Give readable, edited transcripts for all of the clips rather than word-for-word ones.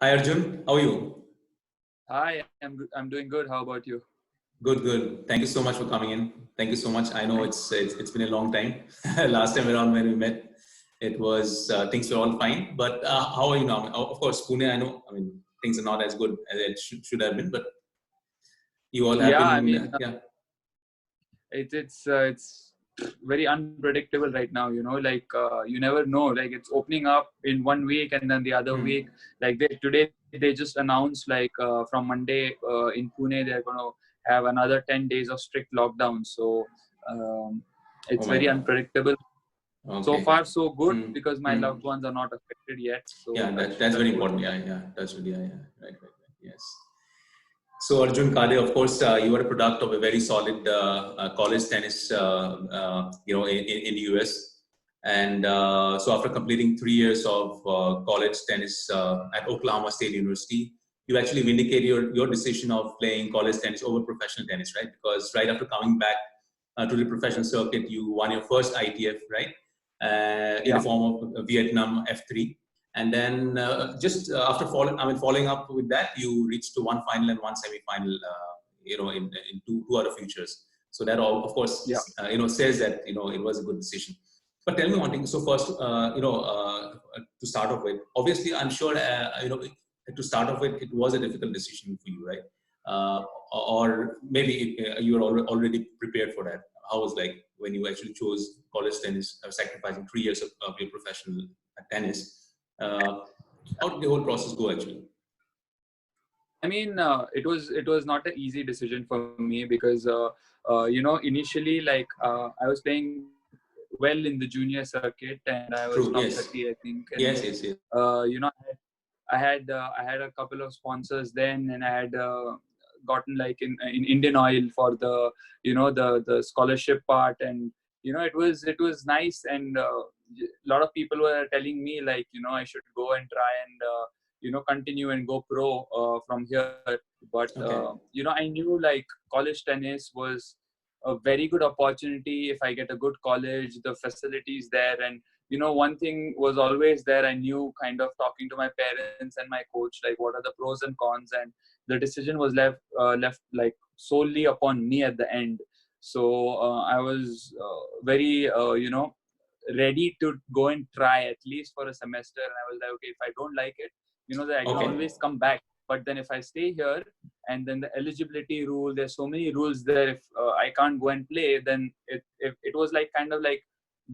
Hi Arjun, how are you? Hi, I'm doing good. How about you? Good, good. Thank you so much for coming in. Thank you so much. I know Thank it's been a long time. Last time around when we met, it was things were all fine. But how are you now? Of course, Pune. I know. I mean, things are not as good as it should have been. But you all have Yeah, I been. mean, Yeah. it's very unpredictable right now. Like you never know. Like it's opening up in one week, and then the other week, Hmm. like today they just announced like from Monday in Pune they're gonna have another 10 days of strict lockdown. So um, Oh it's my very God. unpredictable. So Okay. far, so good Hmm. because my Hmm. loved ones are not affected yet. So Yeah, touch that's touch very wood. important. Yeah, yeah. That's really yeah. Right, right, right. Yes. So Arjun Kadhe, of course, you are a product of a very solid college tennis, in the US. And so after completing 3 years of college tennis at Oklahoma State University, you actually vindicated your decision of playing college tennis over professional tennis, right? Because right after coming back to the professional circuit, you won your first ITF, right? In the Yeah. form of Vietnam F3. And then after following up with that, you reached to one final and one semi-final, in two other futures. So that all, of Yeah. course, says that it was a good decision. But tell me one thing. So first, to start off with, obviously, I'm sure to start off with, it was a difficult decision for you, right? Or maybe you were already prepared for that. How was like when you actually chose college tennis, sacrificing 3 years of your professional tennis? Uh, how did the whole process go actually? I mean, it was not an easy decision for me because initially like I was playing well in the junior circuit and I was top True. 30, Yes. I think, and Yes. Yes. Yes. I had a couple of sponsors then, and I had gotten like in Indian Oil for the the scholarship part, and it was nice, and a lot of people were telling me like I should go and try and continue and go pro from here, but Okay. I knew like college tennis was a very good opportunity if I get a good college, the facilities there, and one thing was always there. I knew kind of talking to my parents and my coach, like what are the pros and cons, and the decision was left like solely upon me at the end. So I was very ready to go and try at least for a semester. And I was like, okay, if I don't like it, that I can Okay. always come back. But then if I stay here, and then the eligibility rule, there's so many rules there. If I can't go and play, then it was like kind of like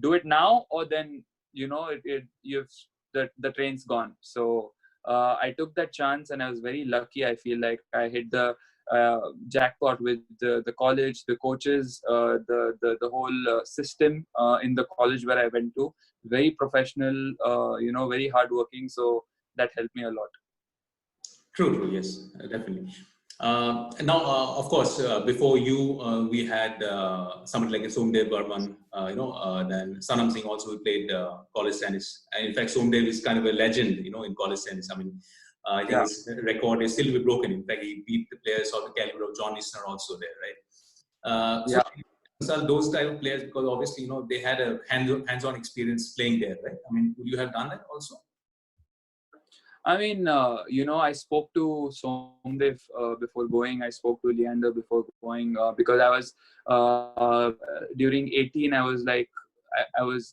do it now or then you've the train's gone. So I took that chance and I was very lucky. I feel like I hit the jackpot with the college, the coaches, the whole system in the college where I went to. Very professional, very hardworking. So that helped me a lot. True, true, yes, definitely. Now, of course, before you, we had somebody like Somdev Burman, then Sanam Singh also who played college tennis. And in fact, Somdev is kind of a legend, in college tennis. I mean, I think Yeah. his record is still to be broken. In fact, he beat the players of the caliber of John Isner also there, right? So Yeah. those type of players because obviously, they had a hands-on experience playing there, right? I mean, would you have done that also? I mean, I spoke to Somdev before going. I spoke to Leander before going because I was during 18. I was like,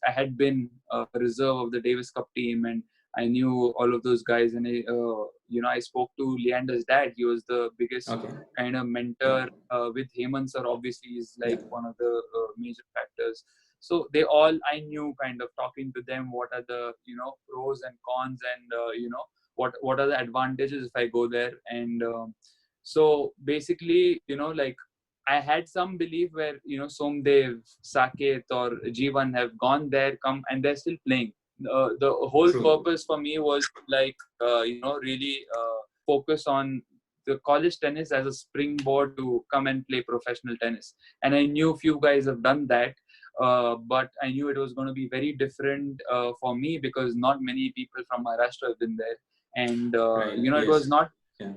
I had been a reserve of the Davis Cup team, and I knew all of those guys. And I spoke to Leander's dad. He was the biggest Okay. kind of mentor with Hemant sir. Obviously, is Yeah. like one of the major factors. So they all I knew kind of talking to them. What are the pros and cons, and what are the advantages if I go there. And so basically like I had some belief where Somdev, Saket or Jivan have gone there, come, and they're still playing. The whole True. purpose for me was like really focus on the college tennis as a springboard to come and play professional tennis. And I knew few guys have done that, but I knew it was going to be very different for me because not many people from Maharashtra have been there. And Right. it was Yes. not Yeah.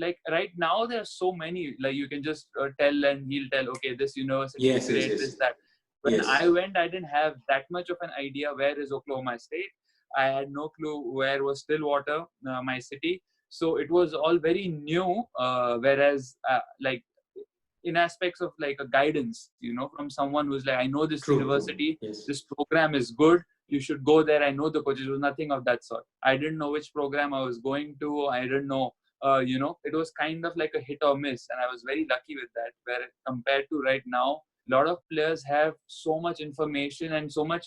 like right now there are so many, like you can just tell and he'll tell, okay, this university is Yes. Yes. great, Yes. this, that. When I Yes. went, I didn't have that much of an idea where is Oklahoma State. I had no clue where was Stillwater, my city. So it was all very new. Whereas like in aspects of like a guidance, from someone who's like, I know this True. university, Yes. this program is good, you should go there. I know the coaches. It was nothing of that sort. I didn't know which program I was going to. I didn't know. It was kind of like a hit or miss, and I was very lucky with that. Where compared to right now, a lot of players have so much information and so much,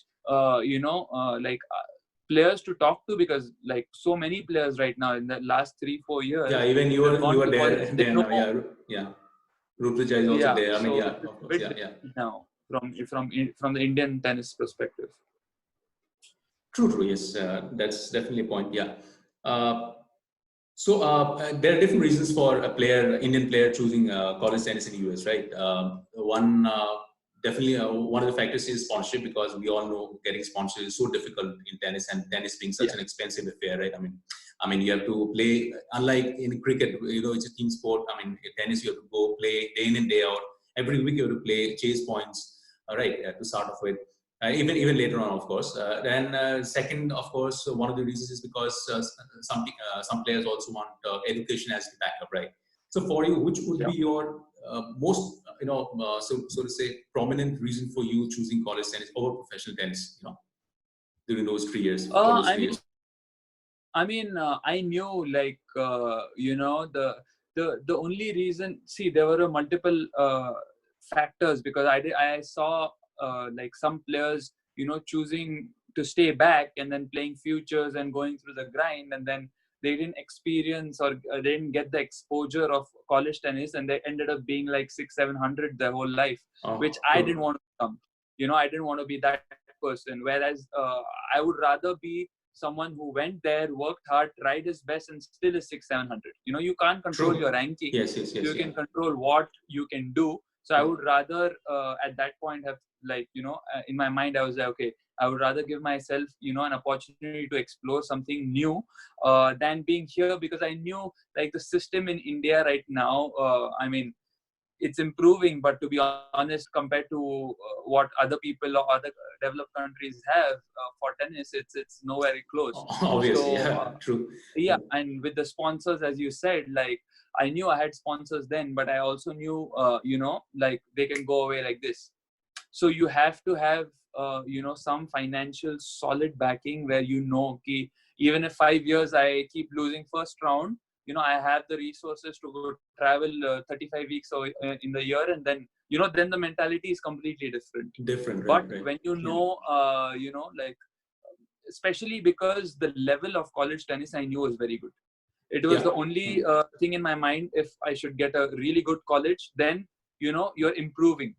players to talk to, because like so many players right now in the last 3-4 Yeah, years even who have you gone were to college, there they then. know. Yeah. Rutuja is also Yeah, there. I mean, so yeah, it's of a course. bit Yeah. different now from the Indian tennis perspective. True. Yes, that's definitely a point. Yeah. Uh, there are different reasons for Indian player choosing college tennis in the US, right? One definitely one of the factors is sponsorship, because we all know getting sponsored is so difficult in tennis, and tennis being such Yeah, an expensive affair, right? I mean, you have to play, unlike in cricket, it's a team sport. I mean, in tennis you have to go play day in and day out. Every week you have to play, chase points, right? To start off with. Even later on, of course. Then second, of course, one of the reasons is because some players also want education as the backup, right? So for you, which would yeah. be your most, so to say, prominent reason for you choosing college tennis over professional tennis, during those 3 years, all those I 3 mean, years? I knew, like, the only reason. See, there were multiple factors, because I saw like some players, choosing to stay back and then playing futures and going through the grind, and then they didn't experience, or they didn't get the exposure of college tennis, and they ended up being like 600-700 their whole life, which Oh, I didn't true. want to become. I didn't want to be that person. Whereas I would rather be someone who went there, worked hard, tried his best, and still is 600-700. You can't control your True. ranking. Yes, You yeah. can control what you can do. So I Yeah. would rather at that point have, like, in my mind I was like, okay, I would rather give myself an opportunity to explore something new than being here, because I knew, like, the system in India right now, I mean, it's improving, but to be honest, compared to what other people or other developed countries have for tennis, it's nowhere close. Obviously, So yeah, true. yeah, Yeah. and with the sponsors, as you said, like, I knew I had sponsors then, but I also knew like, they can go away like this. So you have to have some financial solid backing, where okay, even if 5 years I keep losing first round, I have the resources to go travel 35 weeks in the year, and then then the mentality is completely different. Different, But right. when Yeah. like, especially because the level of college tennis I knew was very good. It was Yeah. the only thing in my mind. If I should get a really good college, then you're improving.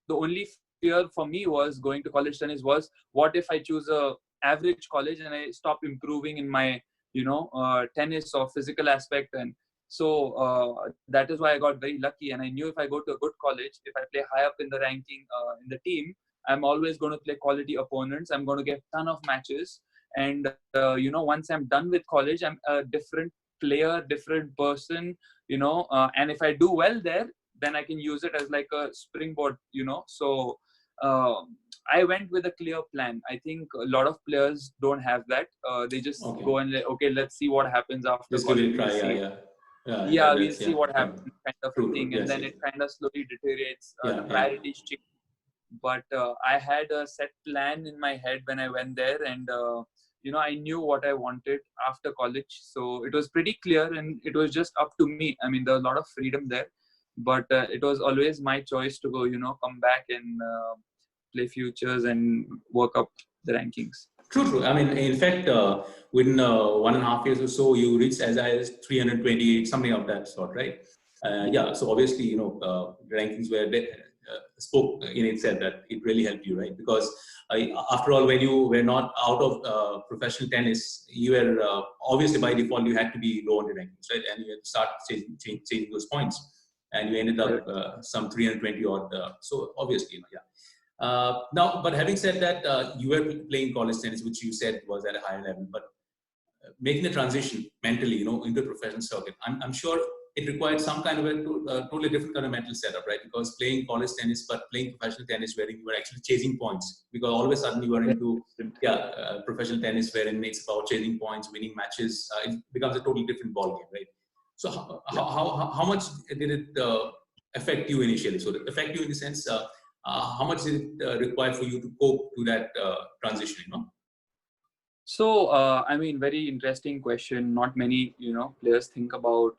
The only fear for me was going to college tennis was, what if I choose a average college and I stop improving in my tennis or physical aspect. And so that is why I got very lucky, and I knew if I go to a good college, if I play high up in the ranking in the team, I'm always going to play quality opponents. I'm going to get a ton of matches, and once I'm done with college, I'm a different player, different person, and if I do well there, then I can use it as like a springboard. So uh, I went with a clear plan. I think a lot of players don't have that. They just Okay. go and like, okay, let's see what happens after Just give college. it a try. We'll see. Yeah. Yeah, we'll That's see yeah. what Yeah. happens, kind of a True. thing. And Yes. then it kind of slowly deteriorates. The Yeah. priorities change. But I had a set plan in my head when I went there, and I knew what I wanted after college. So it was pretty clear, and it was just up to me. I mean, there was a lot of freedom there, but it was always my choice to go, come back and play futures and work up the rankings. True. I mean, in fact, within 1.5 years or so, you reached as high as 328, something of that sort, right? Yeah. So obviously, rankings were spoke in itself that it really helped you, right? Because after all, when you were not out of professional tennis, you were obviously by default you had to be low on the rankings, right? And you had to start changing those points, and you ended up Correct. some 320 odd. So obviously, yeah. Now, but having said that, you were playing college tennis, which you said was at a higher level, but making the transition mentally, into a professional circuit, I'm sure it required some kind of a totally different kind of mental setup, right? Because playing college tennis, but playing professional tennis, wherein you were actually chasing points, because all of a sudden you are into professional tennis, wherein it's about chasing points, winning matches. It becomes a totally different ballgame, right? So how much did it affect you initially? So affect you in the sense, how much did it require for you to cope to that transition? So, I mean, very interesting question. Not many, players think about,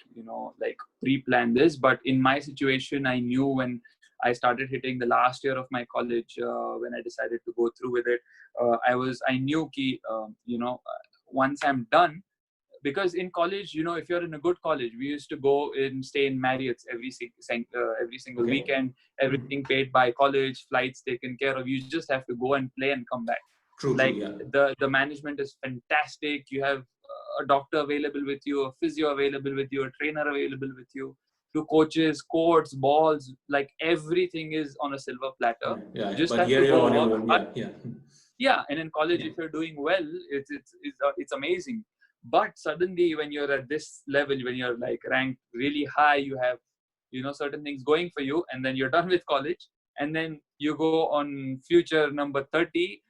like pre-plan this. But in my situation, I knew when I started hitting the last year of my college, when I decided to go through with it, I knew ki, once I'm done, because in college, if you're in a good college, we used to go and stay in Marriott's every single weekend, everything paid by college, flights taken care of. You just have to go and play and come back. True, Like yeah. the management is fantastic. You have a doctor available with you, a physio available with you, a trainer available with you, two coaches, courts, balls, like everything is on a silver platter. Yeah, You just but have here to you're go on your work own. hard. Yeah. And in college, if you're doing well, it's amazing. But suddenly when you're at this level, when you're like ranked really high, you have certain things going for you, and then you're done with college, and then you go on future number 30.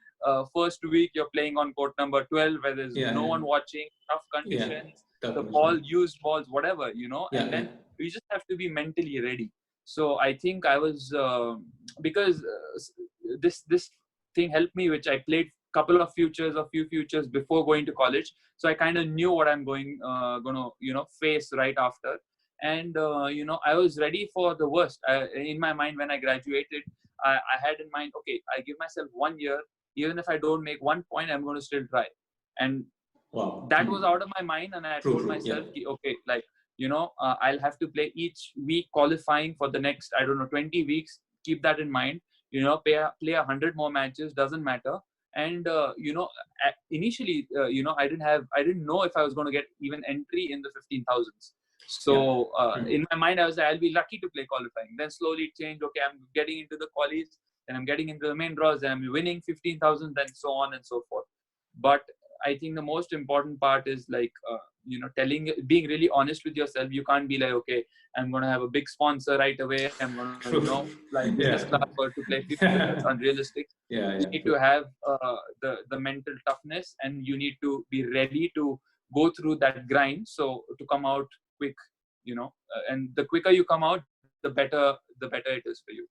First week you're playing on court number 12, where there's no one watching, tough conditions, Tough the condition. used balls, whatever, and then you just have to be mentally ready. So I think I was because this thing helped me, which I played a few futures before going to college, so I kind of knew what I'm gonna face right after. And I was ready for the worst. In my mind, when I graduated, I had in mind, okay, I give myself 1 year. Even if I don't make 1 point, I'm going to still try. And that was out of my mind, and I told myself, okay, like I'll have to play each week qualifying for the next, I don't know, 20 weeks. Keep that in mind. Play 100 more matches, doesn't matter. And initially, I didn't know if I was going to get even entry in the 15,000s. So in my mind, I was like, I'll be lucky to play qualifying. Then slowly it changed. Okay, I'm getting into the qualies, then I'm getting into the main draws, then I'm winning 15,000, then so on and so forth. But I think the most important part is like, being really honest with yourself. You can't be like, okay, I'm going to have a big sponsor right away. I'm going to, fly business class to play 50. That's unrealistic. You need to have the mental toughness, and you need to be ready to go through that grind. So to come out quick, and the quicker you come out, the better it is for you.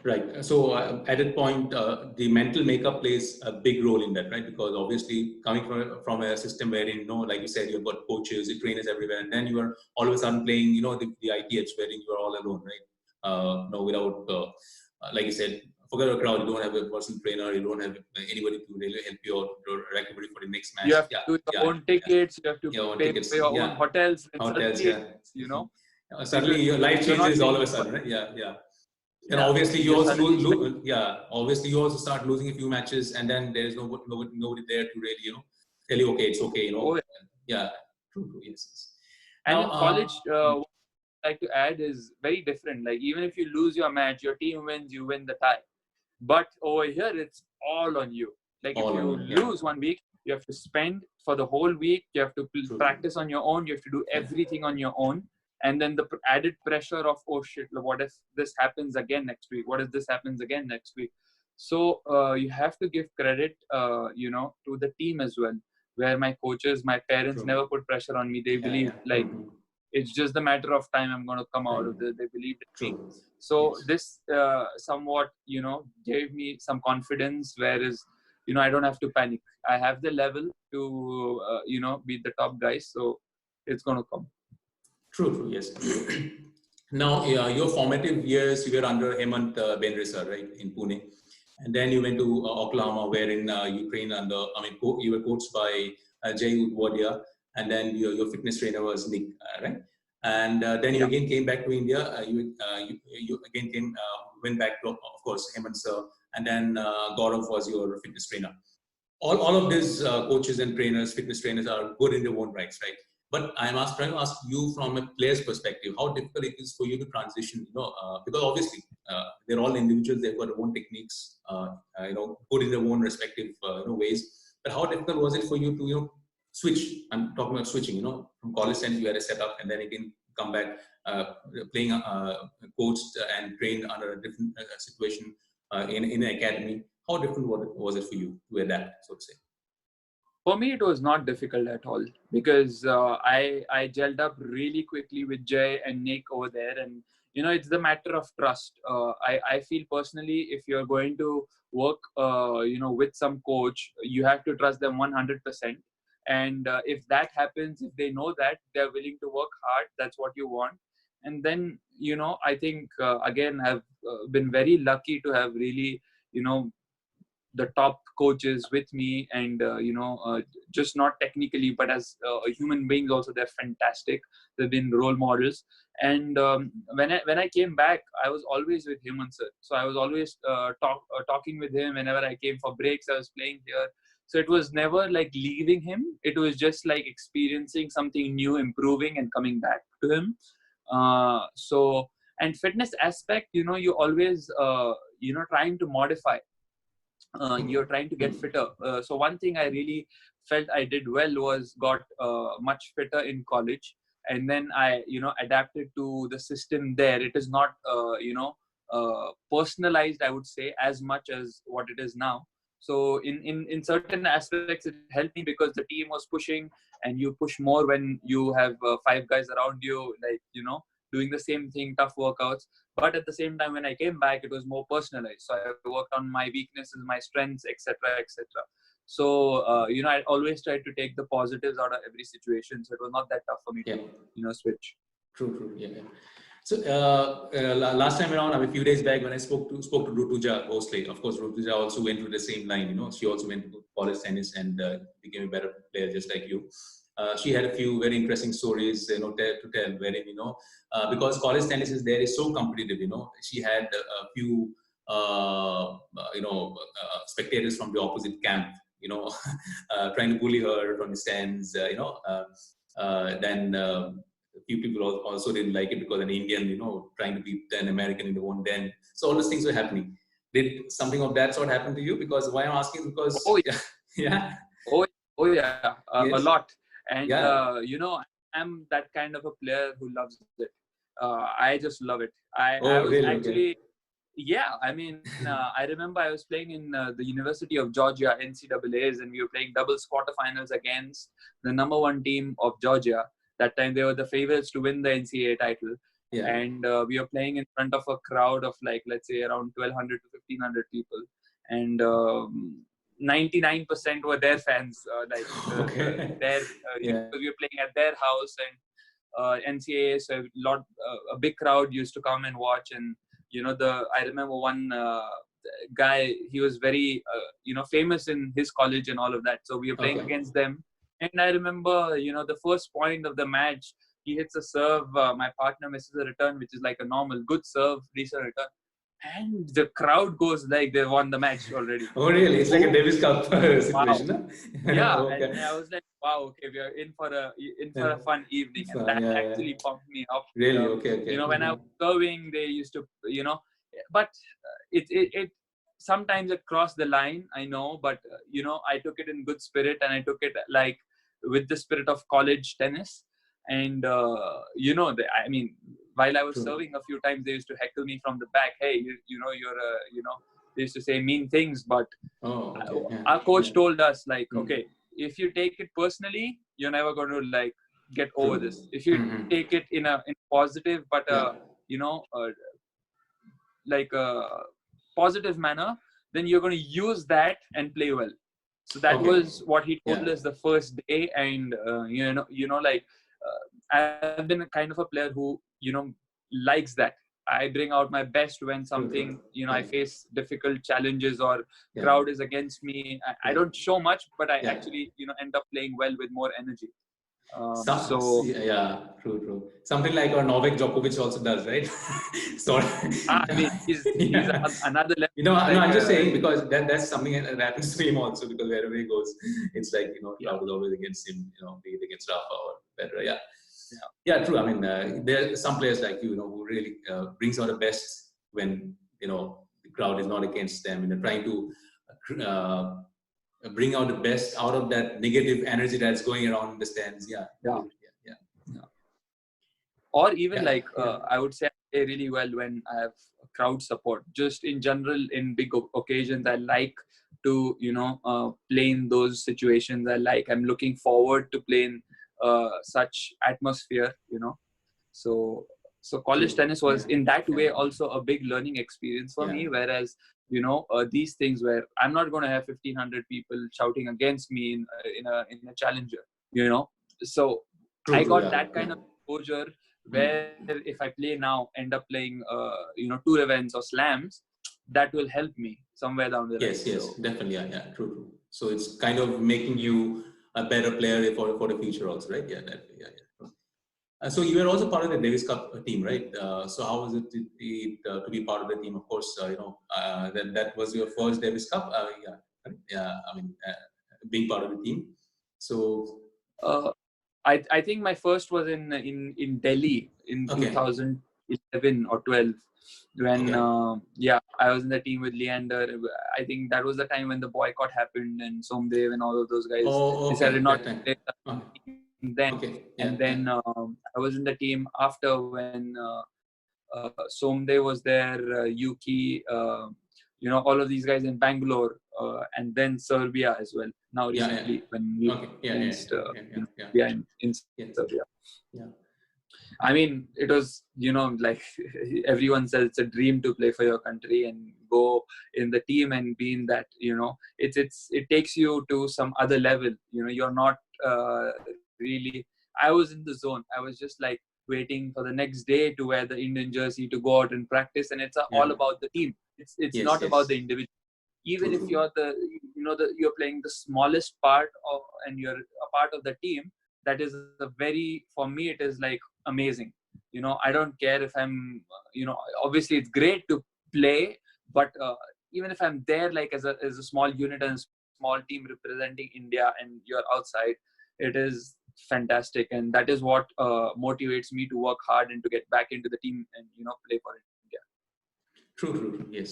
Right. So at that point, the mental makeup plays a big role in that, right? Because obviously coming from a system wherein, like you said, you've got coaches, the trainers everywhere, and then you are all of a sudden playing, the ITFs wherein you are all alone, right? Without, like you said, forget a crowd. You don't have a personal trainer. You don't have anybody to really help you out or recovery for the next match. You have to do your own tickets. You have to pay for your own hotels. And hotels, suddenly your life changes all of a sudden, right? Yeah. And obviously you also obviously you also start losing a few matches, and then there is nobody there to really tell you, okay, it's okay, True, yes. And in college, what I like to add is very different. Like, even if you lose your match, your team wins, you win the tie. But over here, it's all on you. Like, if you lose 1 week, you have to spend for the whole week. You have to practice on your own. You have to do everything on your own. And then the added pressure of, oh shit, what if this happens again next week? What if this happens again next week? So you have to give credit, to the team as well, where my coaches, my parents never put pressure on me. They believe it's just a matter of time. I'm going to come out of this. They believed in me. So this somewhat, gave me some confidence, whereas, I don't have to panic. I have the level to, beat the top guys. So it's going to come. True, yes. Now, your formative years, you were under Hemant Benrisa, right, in Pune. And then you went to Oklahoma, wherein you trained under, you were coached by Jay Udwadia, and then your fitness trainer was Nick, right? And then you again came back to India. You again went back to, of course, Hemant sir, and then Gaurav was your fitness trainer. All of these coaches and trainers, fitness trainers, are good in their own rights, right? But I'm trying to ask you from a player's perspective, how difficult it is for you to transition, because obviously they're all individuals, they've got their own techniques, good in their own respective ways. But how difficult was it for you to, switch? I'm talking about switching, from college tennis you had a setup, and then again come back playing coached and trained under a different situation in an academy. How different was it for you to adapt, so to say? For me, it was not difficult at all because I gelled up really quickly with Jay and Nick over there, and it's the matter of trust. I feel personally, if you're going to work with some coach, you have to trust them 100%. And if that happens, if they know that they're willing to work hard, that's what you want. And then I think again I've been very lucky to have really you know the top coaches with me, and just not technically but as human beings also, they're fantastic. They've been role models. And when I came back, I was always with him, sir. So I was always talking with him whenever I came for breaks. I was playing here, so it was never like leaving him. It was just like experiencing something new, improving and coming back to him. So and fitness aspect, you always trying to modify. You're trying to get fitter. So one thing I really felt I did well was got much fitter in college, and then I adapted to the system there. It is not personalized, I would say, as much as what it is now. So in certain aspects it helped me because the team was pushing, and you push more when you have five guys around you, like doing the same thing, tough workouts. But at the same time, when I came back, it was more personalized. So I worked on my weaknesses, my strengths, etc., etc. So I always tried to take the positives out of every situation. So it was not that tough for me to switch. True. Yeah. So last time around, a few days back, when I spoke to Rutuja Bhosle, of course, Rutuja also went through the same line. She also went to college tennis and became a better player, just like you. She had a few very interesting stories, to tell. Wherein because college tennis is so competitive. She had a few spectators from the opposite camp. Trying to bully her from the stands. Then. A few people also didn't like it because an Indian, trying to beat an American in the one den. So all those things were happening. Did something of that sort happen to you? Because why I'm asking, because oh yeah, yeah, oh yeah, a yes, lot. And yeah. I'm that kind of a player who loves it. I just love it. I Oh, was really? Okay. actually, yeah, I mean, I remember I was playing in the University of Georgia NCAAs, and we were playing doubles quarterfinals against the number one team of Georgia. That time they were the favorites to win the NCAA title. Yeah. And we were playing in front of a crowd of like, let's say, around 1,200 to 1,500 people. And 99% were their fans, Okay. Yeah. we were playing at their house, and NCAA, so a big crowd used to come and watch. And I remember one guy, he was very famous in his college and all of that. So we were playing Okay. against them, and I remember the first point of the match, he hits a serve, my partner misses a return, which is like a normal good serve, decent return, and the crowd goes like they won the match already. Oh, really? It's like a Davis Cup Wow. situation, huh? Yeah, Okay. and I was like, wow, okay, we are in for a fun evening, and Fun, that yeah. actually pumped me up. Really? Okay. When I was serving, they used to, but it sometimes it crossed the line, I know, but I took it in good spirit, and I took it like with the spirit of college tennis. And I mean, while I was True. serving, a few times they used to heckle me from the back. Hey, they used to say mean things, but Oh, okay. Yeah. our coach Yeah. told us, like, Mm. okay, if you take it personally, you're never going to like get over True. this. If you Mm-hmm. take it in positive, but Yeah. like a positive manner, then you're going to use that and play well. So that Okay. was what he told Yeah. us the first day. And I've been a kind of a player who likes that. I bring out my best when True. something I Yeah. face difficult challenges, or Yeah. crowd is against me. I Yeah. don't show much, but I Yeah. actually end up playing well with more energy. So, yeah, true. Something like our Novak Djokovic also does, right? So, I mean, he's yeah. another level. No, Like I'm just saying because that's something that happens to him also, because wherever he goes, it's like, yeah, crowd is always against him, be it against Rafa or better. Yeah. yeah, Yeah, true. I mean, there are some players like you, who really brings out the best when, the crowd is not against them, trying to uh, bring out the best out of that negative energy that's going around in the stands. Yeah. yeah. Yeah. Yeah. or even Yeah, like yeah, I would say I play really well when I have crowd support. Just in general, in big occasions, I like to play in those situations. I'm looking forward to playing such atmosphere. So college true. tennis Yeah, was in that yeah, way also a big learning experience for yeah, me. Whereas these things where I'm not going to have 1,500 people shouting against me in a challenger. So true, I true. got Yeah, that kind yeah. of exposure Hmm. where if I play now, end up playing tour events or slams, that will help me somewhere down the line. Yes, yes, So definitely. Yeah, yeah, true, true. So it's kind of making you a better player for the future also, right? Yeah, definitely. Yeah, yeah. So you were also part of the Davis Cup team, right? So how was it to be part of the team? Of course, that was your first Davis Cup. Yeah, right? Yeah. I mean, being part of the team. So uh, I think my first was in Delhi in okay, 2011 or 12 when okay. I was in the team with Leander. I think that was the time when the boycott happened and Somdev and all of those guys Oh, decided okay. not That to time. play Okay, the team then. okay. And Yeah, yeah. then I was in the team after when Somdev was there, Yuki, all of these guys in Bangalore, and then Serbia as well. Now Yeah, yeah. recently when we Okay. Yeah, yeah, against yeah, yeah, yeah. Serbia in Yeah. Serbia. Yeah. I mean, it was, like everyone says it's a dream to play for your country and go in the team and be in that, it takes you to some other level. You're not really, I was in the zone. I was just like waiting for the next day to wear the Indian jersey to go out and practice. And it's Yeah. all about the team. It's Yes, not about yes. the individual. Even True, if true. you're you're playing the smallest part of, and you're a part of the team, that is a very, for me, it is like amazing. I don't care if I'm obviously it's great to play, but even if I'm there like as a small unit and a small team representing India and you're outside, it is fantastic. And that is what motivates me to work hard and to get back into the team and play for India. True, true, true. Yes.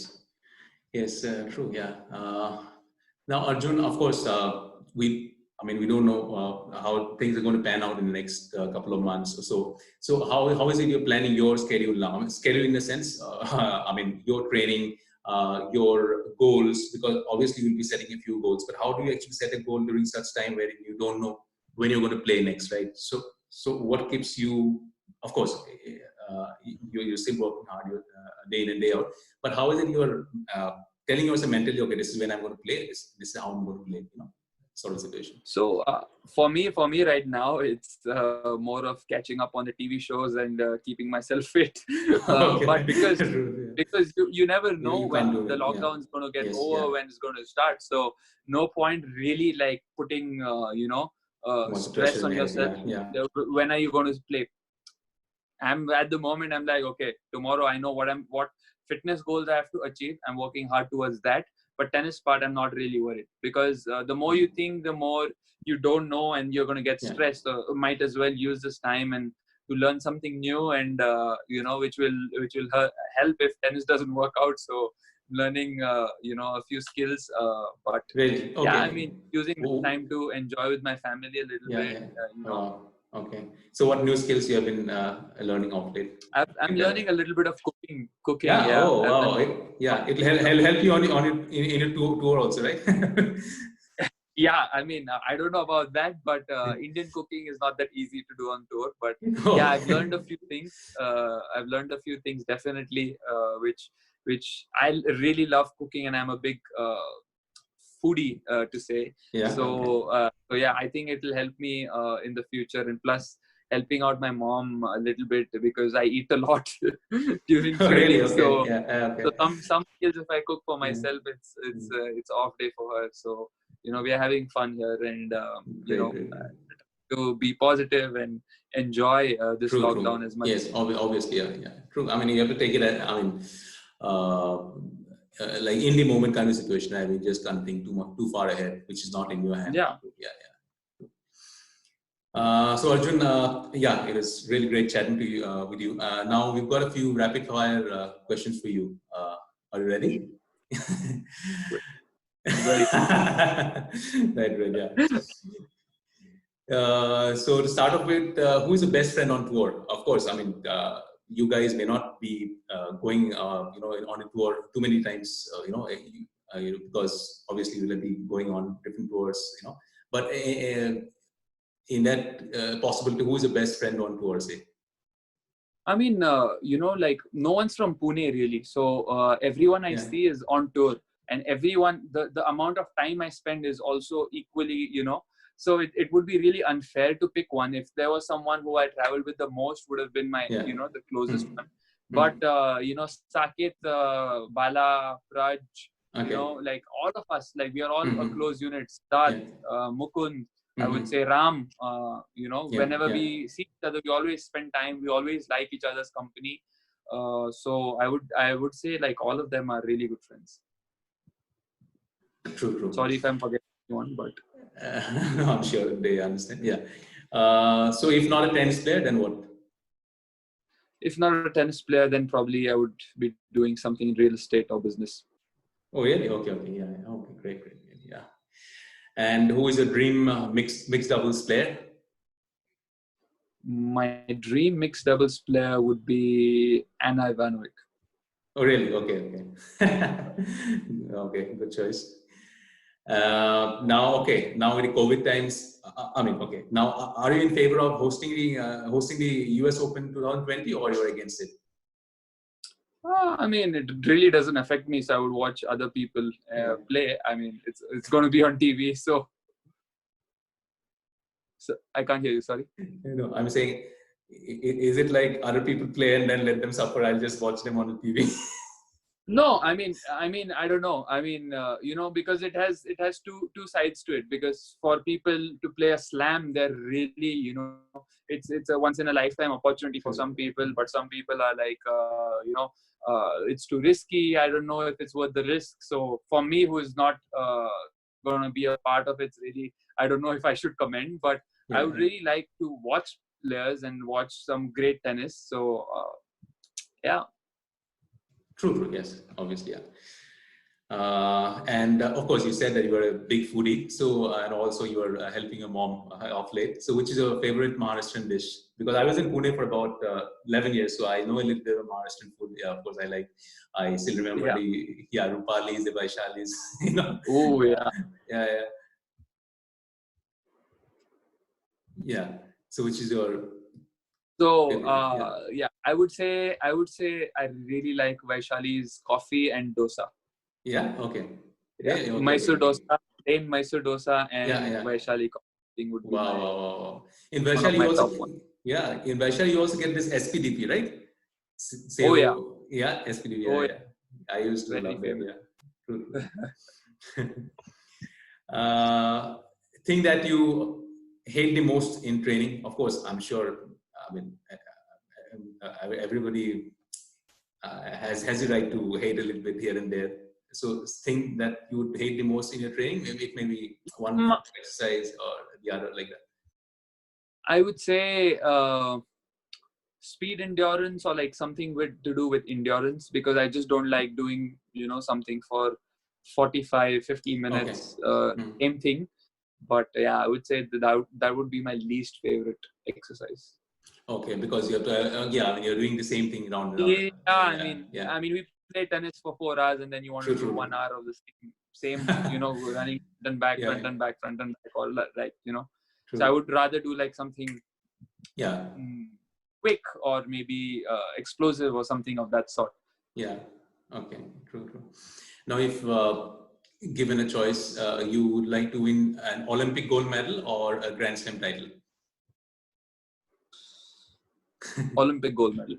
Yes, true. Yeah. Now, Arjun, of course, I mean, we don't know how things are going to pan out in the next couple of months or so. So, how is it you're planning your schedule now? I mean, schedule in the sense, I mean, your training, your goals, because obviously you'll be setting a few goals. But how do you actually set a goal during such time where you don't know when you're going to play next, right? So what keeps you? Of course, you're still working hard, day in and day out. But how is it you're telling yourself mentally, okay, this is when I'm going to play, this is how I'm going to play, sort of situation. So for me right now, it's more of catching up on the TV shows and keeping myself fit. But Okay. because True, yeah. because you never know You can't when do the it. Yeah. lockdown is going to get Yes. Yeah. over, when it's going to start. So no point really like putting Too much pressure stress in on the head. yourself. Yeah. Yeah. When are you going to play? I'm at the moment, I'm like, okay, tomorrow I know what fitness goals I have to achieve. I'm working hard towards that. But tennis part, I'm not really worried, because the more you think, the more you don't know, and you're going to get Yeah. stressed. So might as well use this time and to learn something new, and which will help if tennis doesn't work out. So learning a few skills, but Really? yeah, I Okay. mean, using this Oh, time to enjoy with my family a little yeah. bit. Yeah. Oh, wow. Okay. So, what new skills you have been learning of late? I'm Can you tell? learning a little bit of cooking. Cooking, Yeah. yeah. Oh, wow. Not Yeah. It'll really help you on it in a tour also, right? yeah, I mean, I don't know about that, but Indian cooking is not that easy to do on tour. But yeah, I've learned a Okay. few things. I've learned a few things definitely, which I really love cooking, and I'm a big foodie, to say. Yeah. Okay. So yeah, I think it will help me in the future, and plus helping out my mom a little bit, because I eat a lot during Oh, really? training. Okay. So Yeah. so Okay. some skills, if I cook for Yeah. myself, it's it's Mm. uh, it's off day for her. So we are having fun here, and Great, great. to be positive and enjoy this True, lockdown true. as much as Yes, obviously, yeah, yeah. True. I mean, you have to take it. I mean, uh, like in the moment kind of situation. I mean, just can't think too far ahead, which is not in your hand. yeah. Yeah, yeah. So Arjun, yeah, it was really great chatting to you with you. Now we've got a few rapid fire questions for you. Are you ready? I'm ready. Right, right, yeah. So to start off with, who is the best friend on tour? Of course, I mean, you guys may not be going, on a tour too many times, because obviously you will be going on different tours, But in that possibility, who is the best friend on tour, say? I mean, like no one's from Pune really. So everyone I see is on tour, and everyone, the amount of time I spend is also equally, So it would be really unfair to pick one. If there was someone who I traveled with the most, would have been my, the closest one. But, Saket, Bala, Praj, like all of us, like we are all a close unit. Siddharth, Mukund, I would say Ram, whenever we see each other, we always spend time. We always like each other's company. So I would say like all of them are really good friends. True. Sorry if I'm forgetting one, but no, I'm sure they understand. Yeah. So if not a tennis player, then what? If not a tennis player, then probably I would be doing something in real estate or business. Oh, really? Okay. Yeah. Okay. Great. Yeah. And who is your dream mixed doubles player? My dream mixed doubles player would be Anna Ivanovic. Oh, really? Okay. Okay, good choice. Now with the COVID times, now are you in favor of hosting the US Open 2020, or you're against it? I mean, it really doesn't affect me, so I would watch other people play. I mean, it's going to be on TV, so I can't hear you. Sorry. No, I'm saying, is it like other people play and then let them suffer? I'll just watch them on the TV. No, I mean, I don't know. I mean, because it has two sides to it. Because for people to play a slam, they're really, it's a once in a lifetime opportunity for some people. But some people are like, it's too risky. I don't know if it's worth the risk. So for me, who is not going to be a part of it, really, I don't know if I should comment. But I would really like to watch players and watch some great tennis. So yeah. True. Yes, obviously, yeah. And of course, you said that you were a big foodie. So, and also you were helping your mom of late. So, which is your favorite Maharashtrian dish? Because I was in Pune for about 11 years, so I know a little bit of Maharashtrian food. Yeah, of course, I still remember the Rupalis, the Vaishalis. Oh yeah. Yeah. So, which is your? So I would say I really like Vaishali's coffee and dosa. Yeah. Okay. Mysore dosa, plain Mysore dosa, and Vaishali coffee would be wow. In one Vaishali, of my top one. in Vaishali you also get this SPDP, right? SPDP. Yeah. I used to love that. Yeah. True. Thing that you hate the most in training, of course, I'm sure. I mean, everybody has the right to hate a little bit here and there. So, thing that you would hate the most in your training, maybe one exercise or the other, like that. I would say speed endurance, or like something to do with endurance, because I just don't like doing something for 45-50 minutes. Same thing. But yeah, I would say that would be my least favorite exercise. Okay, because you have to, you're doing the same thing round and round. I mean, we play tennis for 4 hours, and then you want to do 1 hour of the same running front and back, all that, right? So I would rather do like something quick, or maybe explosive, or something of that sort. Yeah. Okay. True. Now, if given a choice, you would like to win an Olympic gold medal or a Grand Slam title? Olympic gold medal.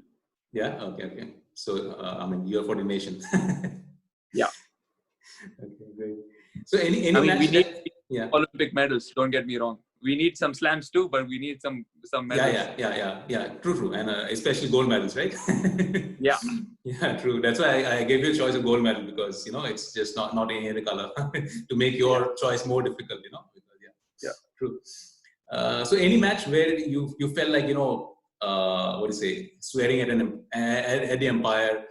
Yeah. Okay. So, you're for the nation. Yeah. Okay, great. So, any match we need Olympic medals. Don't get me wrong. We need some slams too, but we need some medals. Yeah. True. And especially gold medals, right? Yeah. Yeah, true. That's why I gave you a choice of gold medal, because it's just not any other color to make your choice more difficult. Because true. So any match where you felt like swearing at the umpire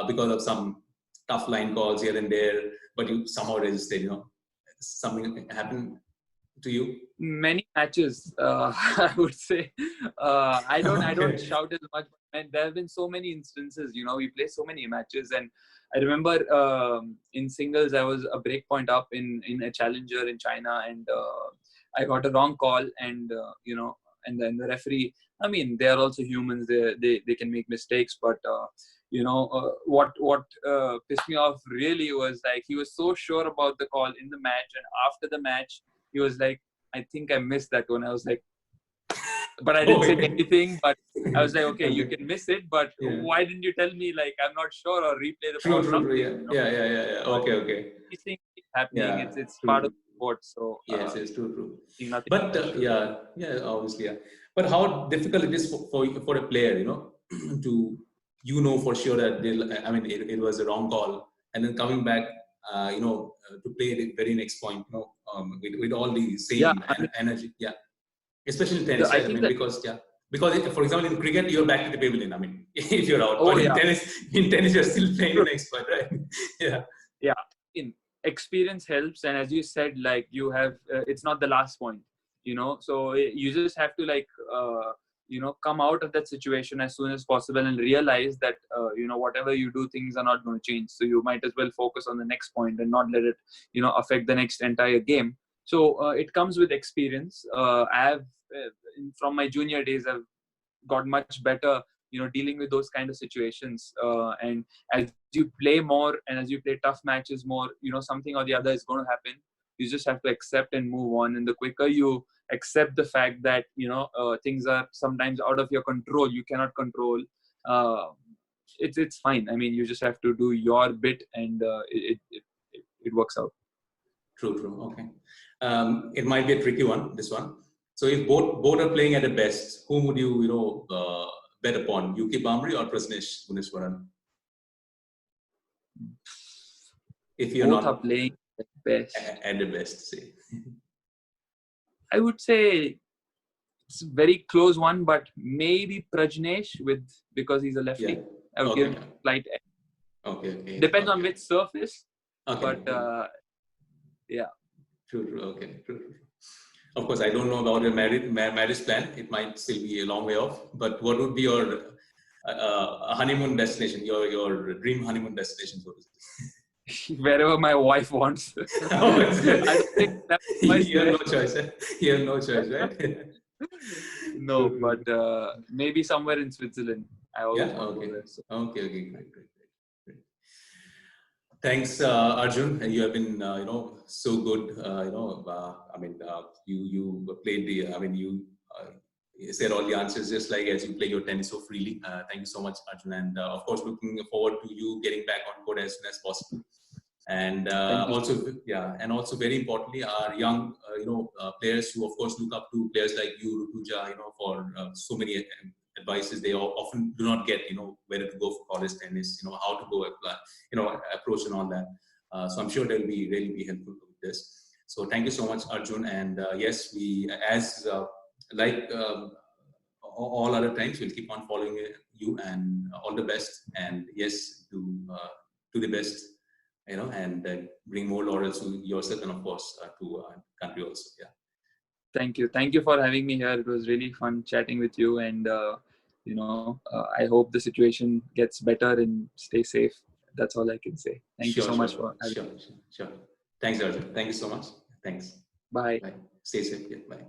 because of some tough line calls here and there, but you somehow resisted. Something happened to you? Many matches, I would say. I don't Okay. shout as much, and there have been so many instances. We play so many matches, and I remember in singles I was a break point up in a challenger in China, and I got a wrong call, and and then the referee. I mean, they are also humans. They can make mistakes, but what pissed me off really was like he was so sure about the call in the match, and after the match he was like, I think I missed that one. I was like, but I didn't Oh, say yeah. anything. But I was like, okay, you Okay. can miss it, but Yeah. why didn't you tell me? Like, I'm not sure, or replay the True, ball, true, true. something, Yeah. Yeah, yeah, yeah, yeah. But Okay, okay. these things keep happening. Yeah, It's part of true. the sport. So Yes, yes, true, true. nothing But special. yeah, yeah, obviously, yeah. But how difficult it is for a player, to for sure that I mean, it was a wrong call, and then coming back, to play the very next point, with all the Yeah, same I mean, energy, yeah. Especially in tennis, I right? I think mean, that. because for example, in cricket, you're back to the pavilion. I mean, if you're out, Oh but yeah, in tennis, you're still playing the next point, right? Yeah, yeah. In experience helps, and as you said, like you have, it's not the last point. So you just have to like come out of that situation as soon as possible and realize that whatever you do, things are not going to change, so you might as well focus on the next point and not let it affect the next entire game. So it comes with experience. I have from my junior days, I've got much better dealing with those kind of situations, and as you play more and as you play tough matches more, something or the other is going to happen. You just have to accept and move on, and the quicker you accept the fact that things are sometimes out of your control, you cannot control, uh, it's fine. I mean, you just have to do your bit, and it works out. true, true. Okay. It might be a tricky one, this one. So if both are playing at the best, whom would you, bet upon? UK Bamri or Prasnesh Gunneswaran? If you're Both are not playing the best. at the best, say. I would say it's a very close one, but maybe Prajnesh because he's a Yeah. lefty. I would give Okay. him slight edge. Okay. Okay. Depends on Okay. which surface, Okay. but yeah. True. True. Okay. True. True. Of course, I don't know about your marriage plan. It might still be a long way off. But what would be your honeymoon destination? Your dream honeymoon destination, so to Wherever my wife wants. say. I don't think that's choice You have there. no choice. Eh? You have no choice, right? No, True. but maybe somewhere in Switzerland. I Yeah. always want to go Okay. there. So. Okay. Okay. Great. Great. Great. Thanks, Arjun. You have been, so good. I mean, you played the. I mean, you said all the answers just like as you play your tennis so freely. Thank you so much, Arjun, and of course, looking forward to you getting back on court as soon as possible. And Thank you. also, yeah, and also very importantly, our young, players who, of course, look up to players like you, Rutuja, for so many advices. They often do not get, whether to go for college tennis, how to go apply, approach and all that. So I'm sure they'll be really be helpful with this. So thank you so much, Arjun. And yes, we as like all other times, we'll keep on following you, and all the best. And yes, do the best, and bring more laurels to yourself and of course to country also. Yeah. Thank you. Thank you for having me here. It was really fun chatting with you, and I hope the situation gets better and stay safe. That's all I can say. Thank you Sure, so sure, much for having sure, sure. Thanks, Arjun. Thank you so much. Thanks. me. Bye. Bye. Stay safe. Yeah. Bye.